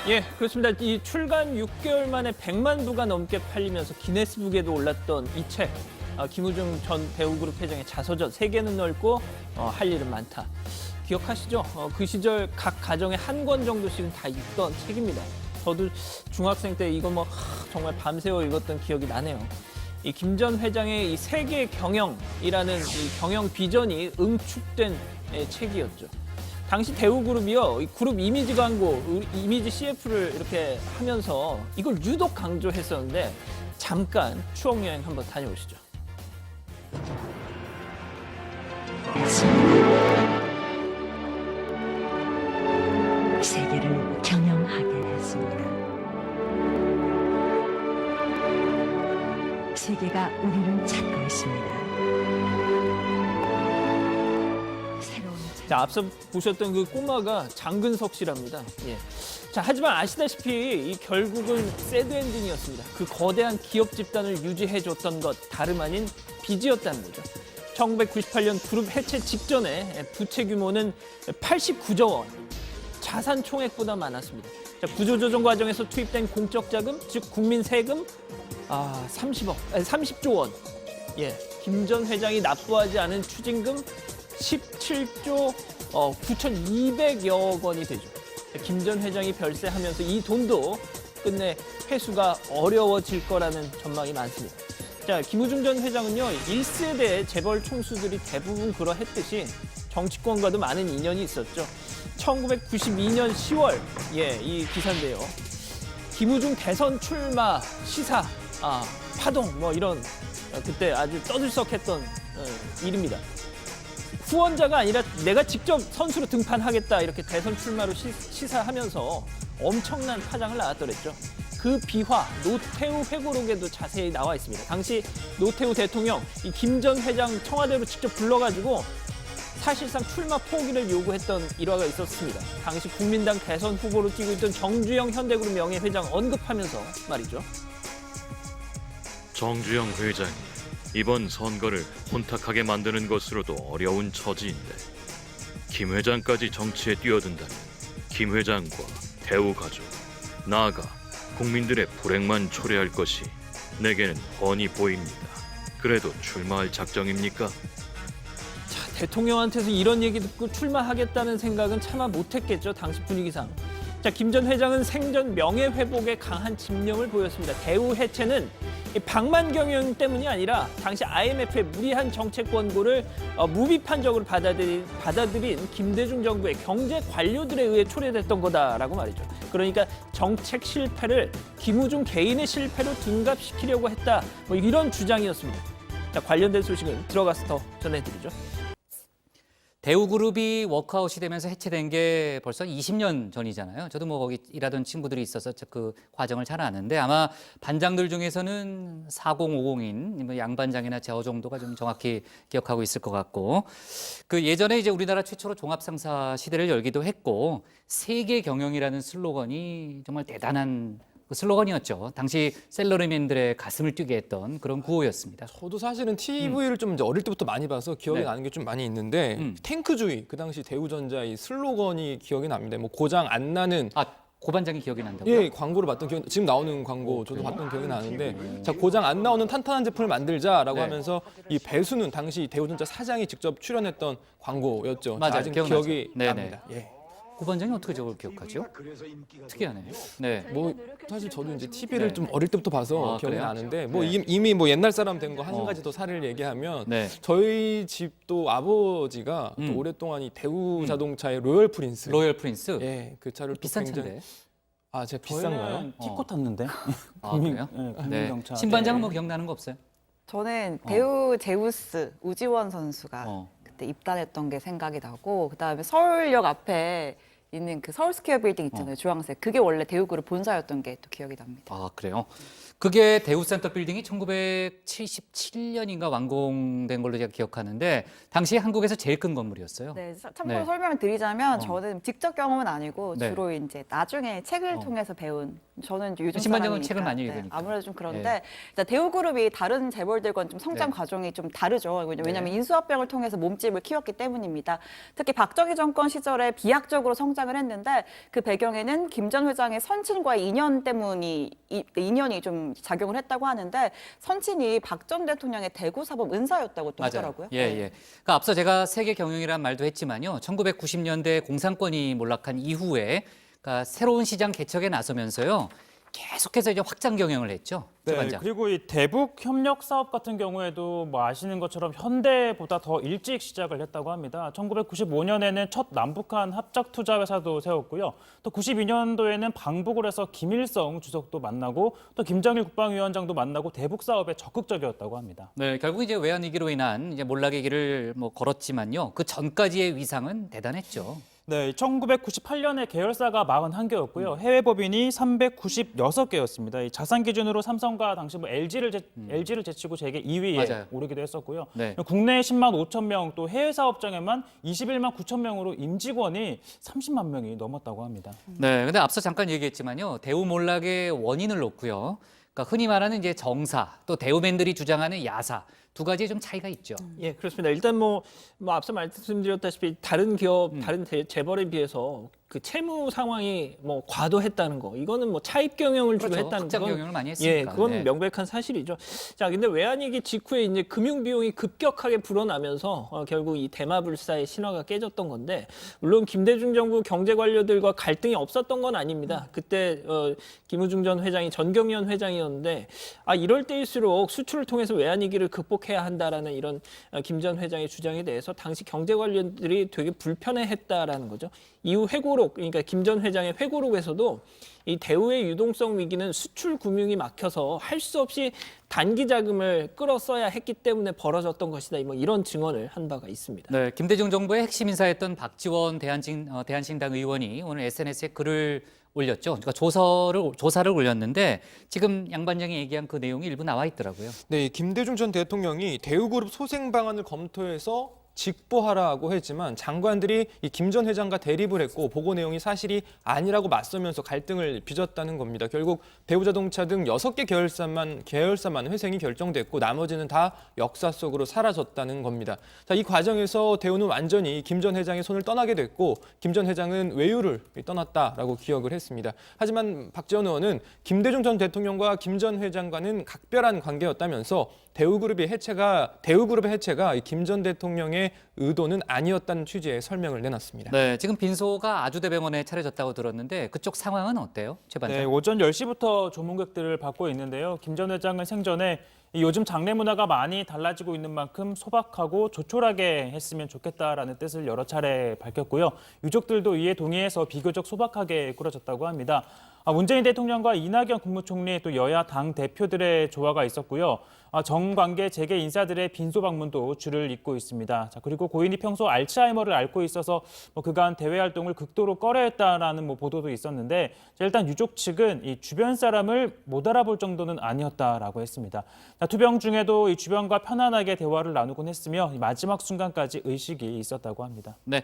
예, 그렇습니다. 이 출간 6개월 만에 100만 부가 넘게 팔리면서 기네스북에도 올랐던 이 책. 김우중 전 대우그룹 회장의 자서전 세계는 넓고 할 일은 많다. 기억하시죠? 그 시절 각 가정에 한 권 정도씩은 다 읽던 책입니다. 저도 중학생 때 이거 정말 밤새워 읽었던 기억이 나네요. 이 김 전 회장의 이 세계 경영이라는 이 경영 비전이 응축된 책이었죠. 당시 대우그룹이요, 이 그룹 이미지 광고, 이미지 CF를 이렇게 하면서 이걸 유독 강조했었는데 잠깐 추억 여행 한번 다녀오시죠. 세계를 경영하게 했습니다. 세계가 우리를 찾고 있습니다. 자, 앞서 보셨던 그 꼬마가 장근석 씨랍니다. 예. 자, 하지만 아시다시피 이 결국은 새드 엔딩이었습니다. 그 거대한 기업 집단을 유지해줬던 것 다름 아닌 빚이었다는 거죠. 1998년 그룹 해체 직전에 부채 규모는 89조 원, 자산 총액보다 많았습니다. 자, 구조조정 과정에서 투입된 공적 자금, 즉 국민 세금 30조 원. 예, 김 전 회장이 납부하지 않은 추징금 17조 9,200여 원이 되죠. 김 전 회장이 별세하면서 이 돈도 끝내 회수가 어려워질 거라는 전망이 많습니다. 자, 김우중 전 회장은요, 1세대 재벌 총수들이 대부분 그러했듯이 정치권과도 많은 인연이 있었죠. 1992년 10월, 이 기사인데요. 김우중 대선 출마 시사, 파동, 이런, 그때 아주 떠들썩했던 일입니다. 후원자가 아니라 내가 직접 선수로 등판하겠다 이렇게 대선 출마로 시사하면서 엄청난 파장을 낳았더랬죠. 그 비화 노태우 회고록에도 자세히 나와 있습니다. 당시 노태우 대통령 이 김 전 회장 청와대로 직접 불러가지고 사실상 출마 포기를 요구했던 일화가 있었습니다. 당시 국민당 대선 후보로 뛰고 있던 정주영 현대그룹 명예회장 언급하면서 말이죠. 정주영 회장이 이번 선거를 혼탁하게 만드는 것으로도 어려운 처지인데 김 회장까지 정치에 뛰어든다면 김 회장과 대우 가족, 나아가 국민들의 불행만 초래할 것이 내게는 훤히 보입니다. 그래도 출마할 작정입니까? 자, 대통령한테서 이런 얘기 듣고 출마하겠다는 생각은 차마 못했겠죠, 당시 분위기상. 자, 김 전 회장은 생전 명예회복에 강한 집념을 보였습니다. 대우 해체는 방만 경영 때문이 아니라 당시 IMF의 무리한 정책 권고를 무비판적으로 받아들인 김대중 정부의 경제 관료들에 의해 초래됐던 거다라고 말이죠. 그러니까 정책 실패를 김우중 개인의 실패로 둔갑시키려고 했다, 이런 주장이었습니다. 자, 관련된 소식은 들어가서 더 전해드리죠. 대우그룹이 워크아웃이 되면서 해체된 게 벌써 20년 전이잖아요. 저도 거기 일하던 친구들이 있어서 그 과정을 잘 아는데 아마 반장들 중에서는 4050인 양반장이나 저 정도가 좀 정확히 기억하고 있을 것 같고, 그 예전에 이제 우리나라 최초로 종합상사 시대를 열기도 했고 세계 경영이라는 슬로건이 정말 대단한 그 슬로건이었죠. 당시 셀러리맨들의 가슴을 뛰게 했던 그런 구호였습니다. 저도 사실은 TV를 좀 이제 어릴 때부터 많이 봐서 기억이 나는 게 좀 많이 있는데 탱크주의, 그 당시 대우전자 이 슬로건이 기억이 납니다. 고장 안 나는 고반장이 기억이 난다고요? 예, 광고를 봤던 기억, 지금 나오는 광고 저도 봤던 기억이 나는데, 자, 고장 안 나오는 탄탄한 제품을 만들자라고 하면서 이 배수는 당시 대우전자 사장이 직접 출연했던 광고였죠. 맞아요. 아직 기억나죠? 기억이 네네. 납니다. 예. 고반장이 어떻게 저걸 기억하죠? 특이하네. 네. 사실 저도 이제 TV를 좀 어릴 때부터 봐서 기억이 그래요? 나는데 네. 이미 옛날 사람 된 거 한 가지 더 사례를 얘기하면 네. 저희 집도 아버지가 또 오랫동안 이 대우 자동차의 로열 프린스, 로열 프린스. 예, 그 차를 또 비싼 굉장히 차인데. 제가 비싼가요? 저희는 티코 탔는데. 그래요? 네, 네. 국민경차. 신반장은 기억나는 거 없어요? 저는 대우 제우스 우지원 선수가 어. 그때 입단했던 게 생각이 나고, 그다음에 서울역 앞에 있는 그 서울스퀘어 빌딩 있잖아요. 주황색. 그게 원래 대우그룹 본사였던 게 또 기억이 납니다. 그래요? 그게 대우센터 빌딩이 1977년인가 완공된 걸로 제가 기억하는데 당시 한국에서 제일 큰 건물이었어요. 네, 참고로 네. 설명을 드리자면 저는 직접 경험은 아니고 네. 주로 이제 나중에 책을 통해서 배운 저는 요즘 신반장은 사람이니까. 책을 많이 읽으니까. 아무래도 좀 그런데 일단 대우그룹이 다른 재벌들과는 좀 성장 네. 과정이 좀 다르죠. 왜냐하면 인수합병을 통해서 몸집을 키웠기 때문입니다. 특히 박정희 정권 시절에 비약적으로 성장을 했는데 그 배경에는 김 전 회장의 선친과의 인연이 좀 작용을 했다고 하는데 선친이 박 전 대통령의 대구 사법 은사였다고 또 하더라고요. 예, 예. 그러니까 앞서 제가 세계 경영이란 말도 했지만요. 1990년대 공산권이 몰락한 이후에 그러니까 새로운 시장 개척에 나서면서요. 계속해서 이제 확장 경영을 했죠. 네, 최반장. 그리고 이 대북 협력 사업 같은 경우에도 뭐 아시는 것처럼 현대보다 더 일찍 시작을 했다고 합니다. 1995년에는 첫 남북한 합작 투자 회사도 세웠고요. 또 92년도에는 방북을 해서 김일성 주석도 만나고 또 김정일 국방위원장도 만나고 대북 사업에 적극적이었다고 합니다. 네, 결국 이제 외환 위기로 인한 이제 몰락의 길을 뭐 걸었지만요. 그 전까지의 위상은 대단했죠. 네, 1998년에 계열사가 41개였고요. 해외 법인이 396개였습니다. 이 자산 기준으로 삼성과 당시 뭐 LG를 제치고 세계 2위에 맞아요. 오르기도 했었고요. 네. 국내에 10만 5천 명, 또 해외 사업장에만 21만 9천 명으로 임직원이 30만 명이 넘었다고 합니다. 네, 근데 앞서 잠깐 얘기했지만요. 대우 몰락의 원인을 놓고요. 그러니까 흔히 말하는 이제 정사, 또 대우맨들이 주장하는 야사 두 가지의 좀 차이가 있죠. 예, 그렇습니다. 일단 뭐 앞서 말씀드렸다시피 다른 기업, 다른 재벌에 비해서 그 채무 상황이 뭐 과도했다는 거, 이거는 뭐 차입 경영을 주로 그렇죠. 했다는 확장 건 경영을 많이 했으니까. 예, 그건 네. 명백한 사실이죠. 자, 근데 외환위기 직후에 이제 금융 비용이 급격하게 불어나면서 결국 이 대마불사의 신화가 깨졌던 건데, 물론 김대중 정부 경제 관료들과 갈등이 없었던 건 아닙니다. 그때 김우중 전 회장이 전경련 회장이었는데, 이럴 때일수록 수출을 통해서 외환위기를 극복해야 한다라는 이런 김 전 회장의 주장에 대해서 당시 경제 관료들이 되게 불편해했다라는 거죠. 이후 회고록, 그러니까 김 전 회장의 회고록에서도 이 대우의 유동성 위기는 수출 금융이 막혀서 할 수 없이 단기 자금을 끌어써야 했기 때문에 벌어졌던 것이다. 뭐 이런 증언을 한 바가 있습니다. 네, 김대중 정부의 핵심 인사였던 박지원 대한신당 의원이 오늘 SNS에 글을 올렸죠. 그러니까 조사를 올렸는데 지금 양 반장이 얘기한 그 내용이 일부 나와 있더라고요. 네, 김대중 전 대통령이 대우그룹 소생 방안을 검토해서 직보하라고 했지만 장관들이 이 김 전 회장과 대립을 했고 보고 내용이 사실이 아니라고 맞서면서 갈등을 빚었다는 겁니다. 결국 대우자동차 등 6개 계열사만 회생이 결정됐고 나머지는 다 역사 속으로 사라졌다는 겁니다. 자, 이 과정에서 대우는 완전히 김 전 회장의 손을 떠나게 됐고 김 전 회장은 외유를 떠났다라고 기억을 했습니다. 하지만 박지원 의원은 김대중 전 대통령과 김 전 회장과는 각별한 관계였다면서 대우그룹의 해체가 김 전 대통령의 의도는 아니었다는 취지의 설명을 내놨습니다. 네, 지금 빈소가 아주대병원에 차려졌다고 들었는데 그쪽 상황은 어때요, 최 반장? 네, 오전 10시부터 조문객들을 받고 있는데요. 김 전 회장은 생전에 요즘 장례 문화가 많이 달라지고 있는 만큼 소박하고 조촐하게 했으면 좋겠다라는 뜻을 여러 차례 밝혔고요. 유족들도 이에 동의해서 비교적 소박하게 꾸려졌다고 합니다. 문재인 대통령과 이낙연 국무총리 또 여야 당 대표들의 조화가 있었고요. 정관계 재계 인사들의 빈소 방문도 줄을 잇고 있습니다. 자, 그리고 고인이 평소 알츠하이머를 앓고 있어서 그간 대외 활동을 극도로 꺼려했다라는 보도도 있었는데 일단 유족 측은 이 주변 사람을 못 알아볼 정도는 아니었다라고 했습니다. 투병 중에도 이 주변과 편안하게 대화를 나누곤 했으며 마지막 순간까지 의식이 있었다고 합니다. 네,